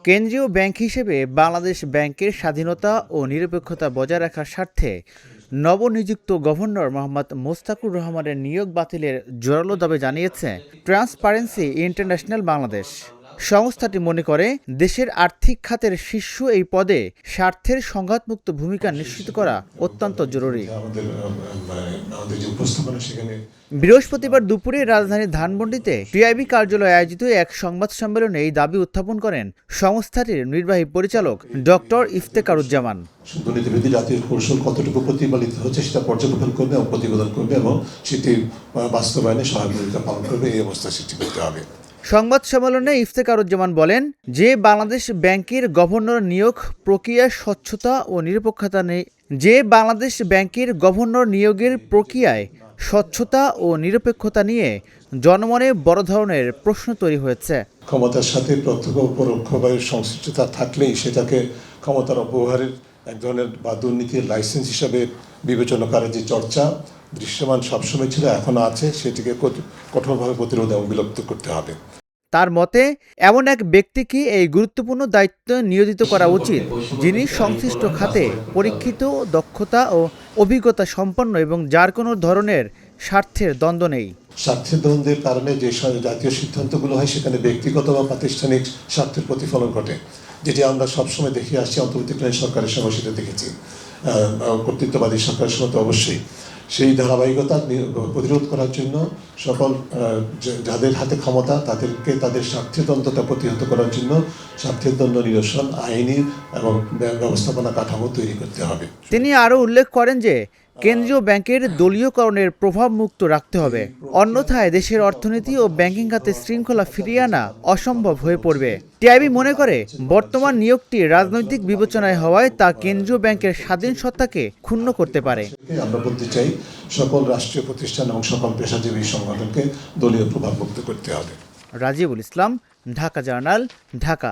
কেন্দ্রীয় ব্যাংক হিসেবে বাংলাদেশ ব্যাংকের স্বাধীনতা ও নিরপেক্ষতা বজায় রাখার স্বার্থে নবনিযুক্ত গভর্নর মোহাম্মদ মোস্তাকুর রহমানের নিয়োগ বাতিলের জোরালো দাবি জানিয়েছে ট্রান্সপারেন্সি ইন্টারন্যাশনাল বাংলাদেশ। সংস্থাটি মনে করে দেশের আর্থিক খাতের শীর্ষ এই পদে স্বার্থের সংঘাতমুক্ত ভূমিকা নিশ্চিত করা অত্যন্ত জরুরি। বৃহস্পতিবার দুপুরে রাজধানীর ধানমন্ডিতে টিআইবি কার্যালয়ে আয়োজিত এক সংবাদ সম্মেলনে এই দাবি উত্থাপন করেন সংস্থাটির নির্বাহী পরিচালক ডক্টর ইফতেখারুজ্জামান। দুর্নীতিবিরোধী জাতীয় কৌশল কতটুকু প্রতিফলিত হচ্ছে সেটা পর্যবেক্ষণ করবে এবং প্রতিবেদন করবে এবং সেটি বাস্তবায়নে সহায়ক ভূমিকা পালন করবে, এই অবস্থা সৃষ্টি করতে হবে। সংবাদ সম্মেলনে ইফতেখারুজ্জামান বলেন যে বাংলাদেশ ব্যাংকের গভর্নর নিয়োগ প্রক্রিয়ায় স্বচ্ছতা ও নিরপেক্ষতা নেই স্বচ্ছতা ও নিরপেক্ষতা নিয়ে জনমনে বড় ধরনের প্রশ্ন তৈরি হয়েছে। ক্ষমতার সাথে প্রত্যক্ষ ও পরোক্ষভাবে সংশ্লিষ্টতা থাকলেই সেটাকে ক্ষমতার অপব্যবহারের এক ধরনের বা দুর্নীতির লাইসেন্স হিসাবে বিবেচনা করার যে চর্চা দৃশ্যমান সবসময় ছিল, এখনো আছে, সেটিকে কঠোরভাবে প্রতিরোধ এবং বিলুপ্ত করতে হবে। তার মতে এমন এক ব্যক্তিকে এই গুরুত্বপূর্ণ দায়িত্ব নিয়োজিত করা উচিত যিনি সংশ্লিষ্ট খাতে পরীক্ষিত, দক্ষতা ও অভিজ্ঞতা সম্পন্ন এবং যার কোনো ধরনের স্বার্থের দ্বন্দ্ব নেই। স্বার্থের দ্বন্দ্বের কারণে যে জাতীয় সিদ্ধান্তগুলো হয় সেখানে ব্যক্তিগত বা প্রাতিষ্ঠানিক স্বার্থের প্রতিফলন ঘটে, যেটি আমরা সবসময় দেখে আসছি। অন্তর্বর্তীকালীন সরকারের সময় সেটা দেখেছি, কর্তৃত্ববাদী সরকারের সময় তো অবশ্যই। সেই ধারাবাহিকতা প্রতিরোধ করার জন্য সকল যাদের হাতে ক্ষমতা তাদেরকে তাদের স্বার্থের দ্বন্দ্বতা প্রতিহত করার জন্য স্বার্থের দ্বন্দ্ব নিরসন, আইনি এবং ব্যবস্থাপনা কাঠামো তৈরি করতে হবে। তিনি আরও উল্লেখ করেন যে কেন্দ্রীয় ব্যাংকের দলীয়করণের প্রভাব মুক্ত রাখতে হবে, অন্যথায় দেশের অর্থনীতি ও ব্যাংকিং খাতে শৃঙ্খলা ফিরিয়ে আনা অসম্ভব হয়ে পড়বে। টিআইবি মনে করে বর্তমান নিয়োগটি রাজনৈতিক বিবেচনায় হওয়ায় তা কেন্দ্রীয় ব্যাংকের স্বাধীন সত্তাকে ক্ষুণ্ণ করতে পারে। আমরা বলতে চাই সকল রাষ্ট্রীয় প্রতিষ্ঠান এবং সকল পেশাজীবী সংগঠনকে দলীয় প্রভাব মুক্ত করতে হবে। রাজিবুল ইসলাম, ঢাকা জার্নাল, ঢাকা।